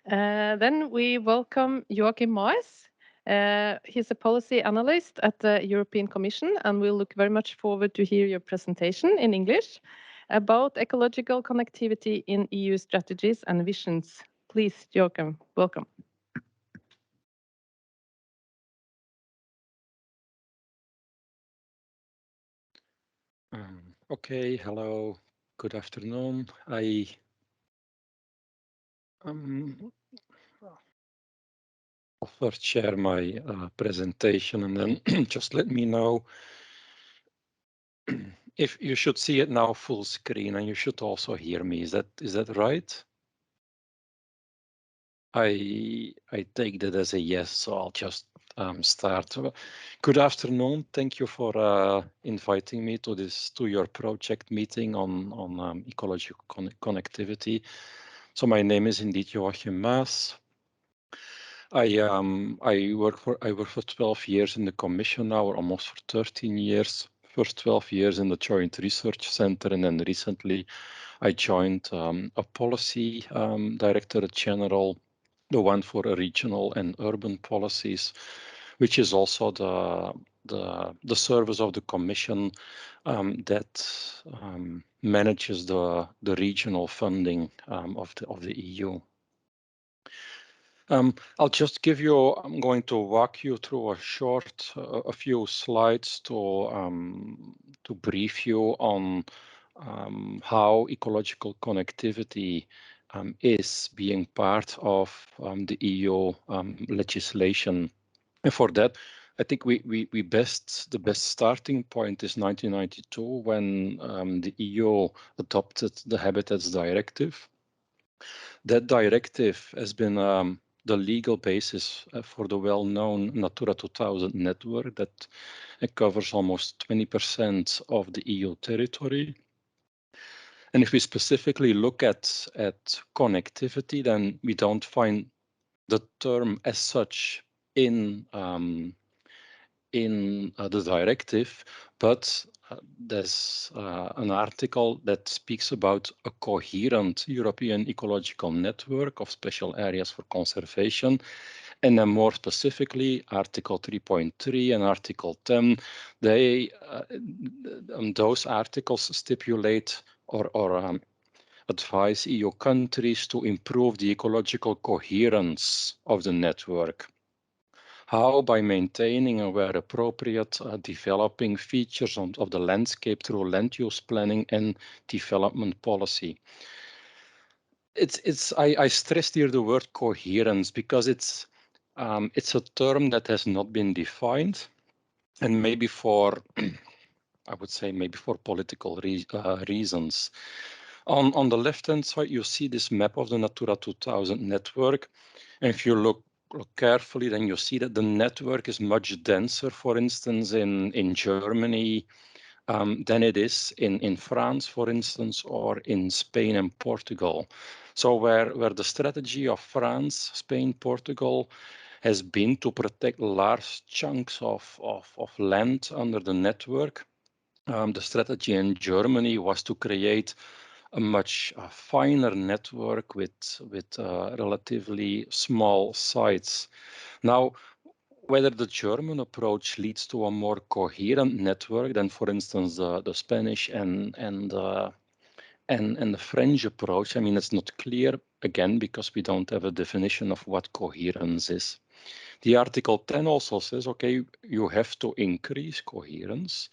Then we welcome Joachim Maes. He's a policy analyst at the European Commission, and we look very much forward to hear your presentation in English about ecological connectivity in EU strategies and visions. Please, Joachim, welcome. Okay, hello, good afternoon. I will first share my presentation and then just let me know if you should see it now full screen, and you should also hear me. Is that right? I take that as a yes, so I'll just start. Good afternoon. Thank you for inviting me to your project meeting on ecological connectivity. So my name is indeed Joachim Maes. I work for 12 years in the Commission now, or almost for 13 years. First 12 years in the Joint Research Center, and then recently I joined a policy Directorate General, the one for regional and urban policies, which is also the service of the Commission that manages the regional funding of the EU. I'll just I'm going to walk you through a few slides to brief you on how ecological connectivity is being part of the EU legislation. And for that, I think the best starting point is 1992, when the EU adopted the Habitats Directive. That directive has been the legal basis for the well-known Natura 2000 network that covers almost 20% of the EU territory. And if we specifically look at connectivity, then we don't find the term as such in the directive, but there's an article that speaks about a coherent European ecological network of special areas for conservation. And then more specifically, Article 3.3 and Article 10, those articles stipulate or advise EU countries to improve the ecological coherence of the network. How? By maintaining and where appropriate, developing features of the landscape through land use planning and development policy. I stressed here the word coherence because it's a term that has not been defined, and maybe I would say maybe for political reasons. On the left-hand side, you see this map of the Natura 2000 network, and if you look carefully, then you see that the network is much denser, for instance, in Germany than it is in France, for instance, or in Spain and Portugal. So where the strategy of France, Spain, Portugal has been to protect large chunks of land under the network, the strategy in Germany was to create a much finer network with relatively small sites. Now, whether the German approach leads to a more coherent network than, for instance, the Spanish and the French approach, I mean, it's not clear, again, because we don't have a definition of what coherence is. The Article 10 also says, okay, you have to increase coherence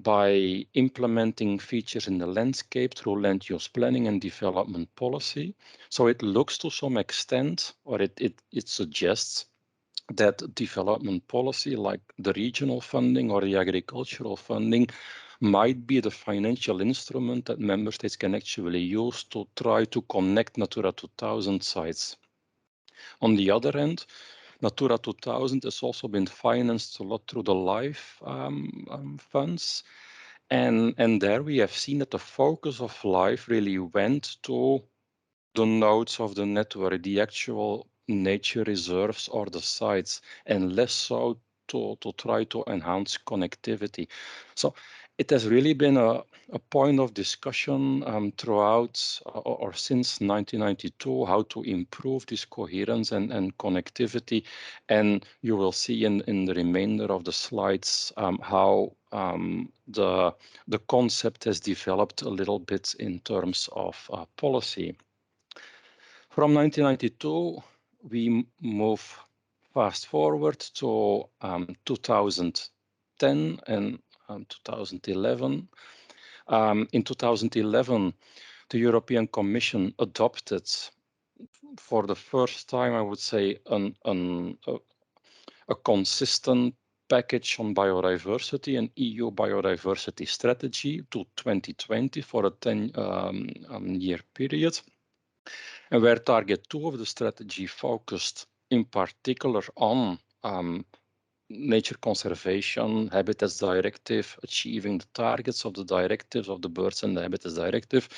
by implementing features in the landscape through land use planning and development policy. So it looks to some extent, or it suggests that development policy, like the regional funding or the agricultural funding, might be the financial instrument that member states can actually use to try to connect Natura 2000 sites. On the other hand, Natura 2000 has also been financed a lot through the LIFE funds. And there we have seen that the focus of LIFE really went to the nodes of the network, the actual nature reserves or the sites, and less so to try to enhance connectivity. So it has really been a point of discussion throughout or since 1992, how to improve this coherence and connectivity. And you will see in the remainder of the slides how the concept has developed a little bit in terms of policy. From 1992, we move fast forward to 2010 and 2011. In 2011, the European Commission adopted, for the first time, I would say, a consistent package on biodiversity, an EU biodiversity strategy to 2020 for a 10-year period, and where target 2 of the strategy focused in particular on nature conservation, habitats directive, achieving the targets of the directives of the Birds and the Habitats Directive.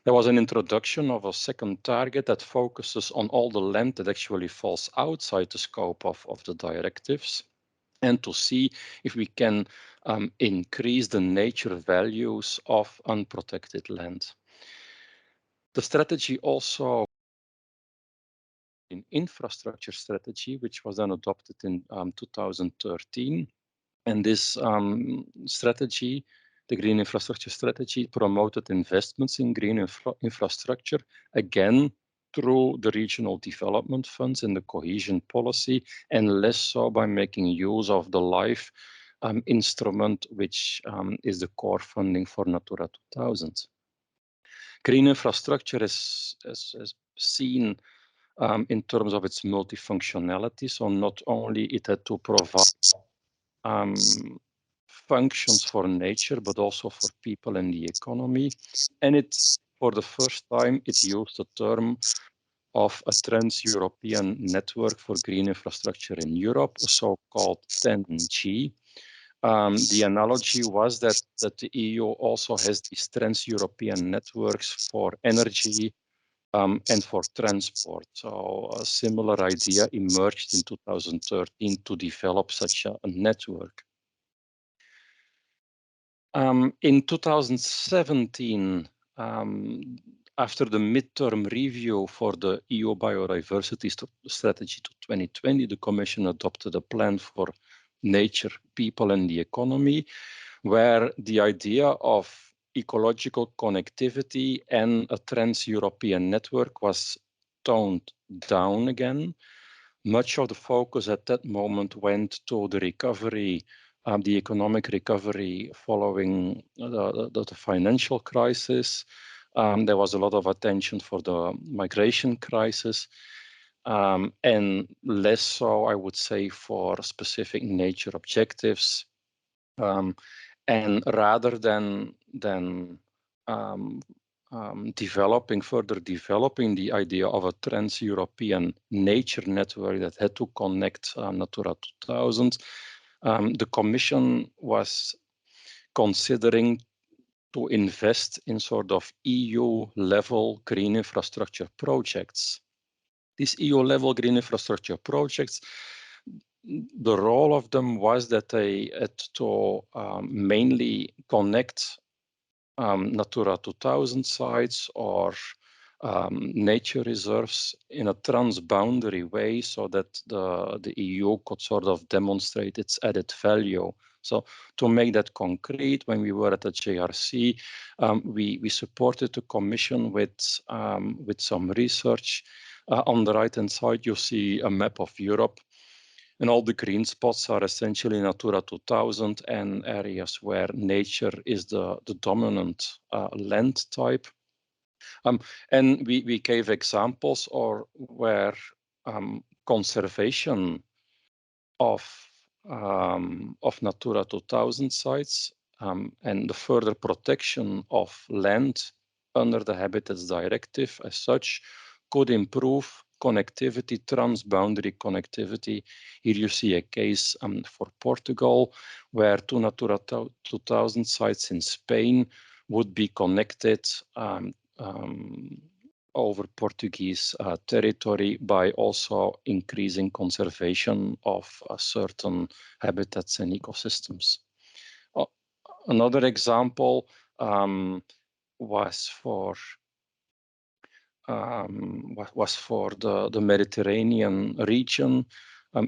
There was an introduction of a second target that focuses on all the land that actually falls outside the scope of the directives, and to see if we can increase the nature values of unprotected land. The strategy also in infrastructure strategy, which was then adopted in 2013. And this strategy, the green infrastructure strategy, promoted investments in green infrastructure, again, through the regional development funds and the cohesion policy, and less so by making use of the LIFE instrument, which is the core funding for Natura 2000. Green infrastructure is seen in terms of its multifunctionality. So not only it had to provide functions for nature, but also for people and the economy. And it, for the first time, it used the term of a trans-European network for green infrastructure in Europe, a so-called 10G. The analogy was that the EU also has these trans-European networks for energy, and for transport. So a similar idea emerged in 2013 to develop such a network. In 2017, after the midterm review for the EU Biodiversity Strategy to 2020, the Commission adopted a plan for nature, people, and the economy, where the idea of ecological connectivity and a trans-European network was toned down again. Much of the focus at that moment went to the recovery, the economic recovery following the financial crisis. There was a lot of attention for the migration crisis, and less so, I would say, for specific nature objectives. And rather than further developing the idea of a trans-European nature network that had to connect Natura 2000, the Commission was considering to invest in sort of EU-level green infrastructure projects. These EU-level green infrastructure projects, the role of them was that they had to mainly connect Natura 2000 sites or nature reserves in a transboundary way, so that the EU could sort of demonstrate its added value. So to make that concrete, when we were at the JRC, we supported the Commission with some research. On the right-hand side, you see a map of Europe, and all the green spots are essentially Natura 2000 and areas where nature is the dominant land type. And we gave examples or where conservation of Natura 2000 sites and the further protection of land under the Habitats Directive as such could improve connectivity, transboundary connectivity. Here you see a case for Portugal, where 2 Natura 2000 sites in Spain would be connected over Portuguese territory by also increasing conservation of certain habitats and ecosystems. Another example was for the Mediterranean region.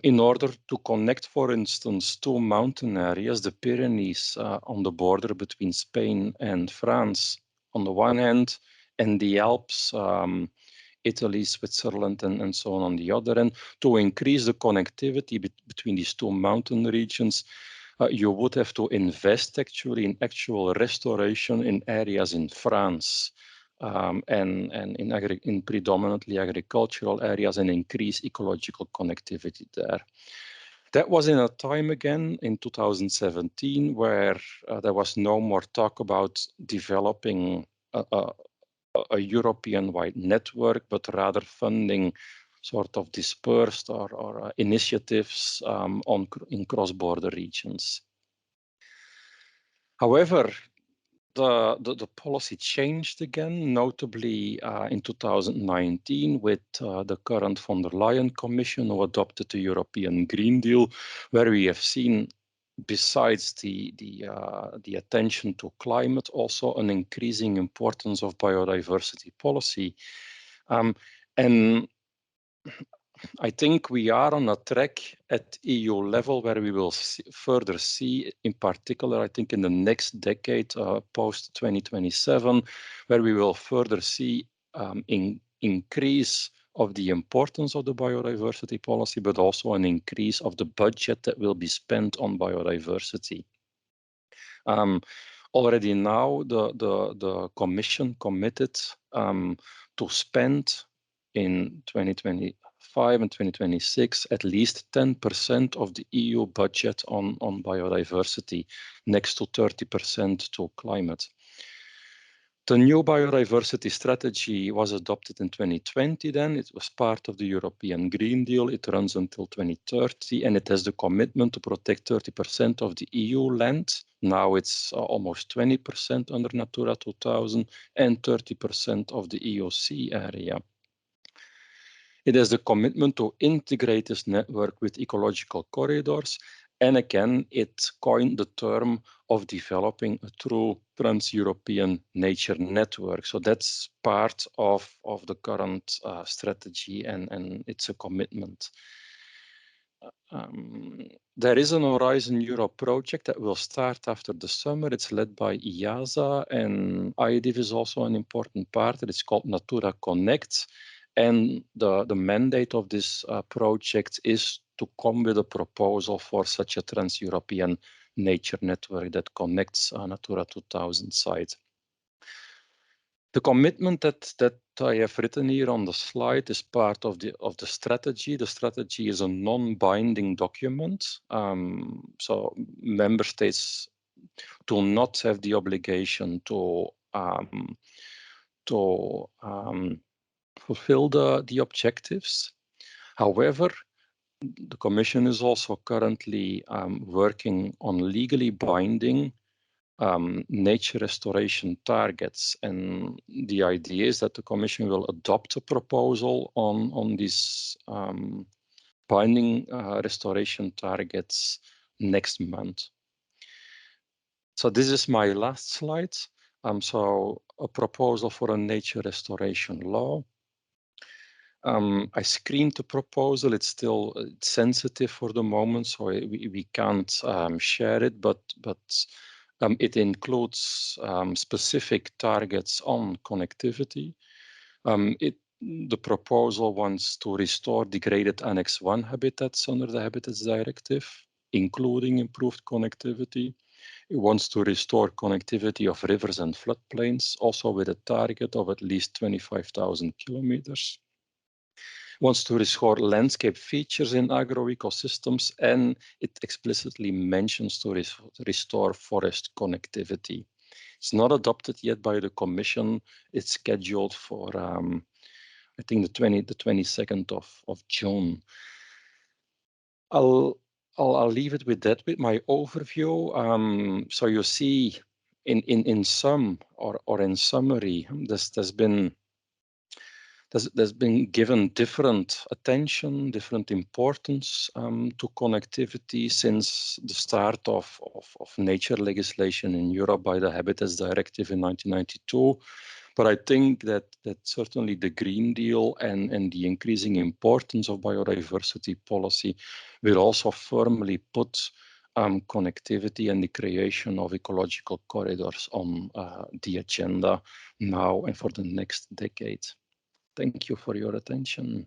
In order to connect, for instance, two mountain areas, the Pyrenees on the border between Spain and France on the one hand, and the Alps, Italy, Switzerland, and so on the other end, to increase the connectivity between these two mountain regions, you would have to invest actually in actual restoration in areas in France. And in predominantly agricultural areas, and increase ecological connectivity there. That was in a time again in 2017 where there was no more talk about developing a European-wide network, but rather funding sort of dispersed or initiatives in cross-border regions. However, the policy changed again, notably in 2019 with the current von der Leyen Commission, who adopted the European Green Deal, where we have seen, besides the attention to climate, also an increasing importance of biodiversity policy. And I think we are on a track at EU level where we will further see, in particular, I think in the next decade, post 2027, where we will further see increase of the importance of the biodiversity policy, but also an increase of the budget that will be spent on biodiversity. Already now, the Commission committed to spend in 2025 and 2026 at least 10% of the EU budget on biodiversity, next to 30% to climate. The new biodiversity strategy was adopted in 2020 then. It was part of the European Green Deal. It runs until 2030, and it has the commitment to protect 30% of the EU land. Now it's almost 20% under Natura 2000 and 30% of the EOC area. It has the commitment to integrate this network with ecological corridors. And again, it coined the term of developing a true trans-European nature network. So that's part of the current strategy, and it's a commitment. There is an Horizon Europe project that will start after the summer. It's led by IASA, and IDIV is also an important part. It's called Natura Connect. And the mandate of this project is to come with a proposal for such a trans-European nature network that connects Natura 2000 sites. The commitment that I have written here on the slide is part of the strategy. The strategy is a non-binding document. So member states do not have the obligation to fulfill the objectives. However, the Commission is also currently working on legally binding nature restoration targets. And the idea is that the Commission will adopt a proposal on these binding restoration targets next month. So this is my last slide. So a proposal for a nature restoration law. I screened the proposal. It's still sensitive for the moment, so we can't share it, but it includes specific targets on connectivity. The proposal wants to restore degraded Annex 1 habitats under the Habitats Directive, including improved connectivity. It wants to restore connectivity of rivers and floodplains, also with a target of at least 25,000 kilometers. Wants to restore landscape features in agroecosystems, and it explicitly mentions to restore forest connectivity. It's not adopted yet by the Commission. It's scheduled for, I think, the 22nd of June. I'll leave it with that, with my overview. So you see, in sum or in summary, there's been there's been given different attention, different importance to connectivity since the start of nature legislation in Europe by the Habitats Directive in 1992. But I think that certainly the Green Deal and the increasing importance of biodiversity policy will also firmly put connectivity and the creation of ecological corridors on the agenda now and for the next decade. Thank you for your attention.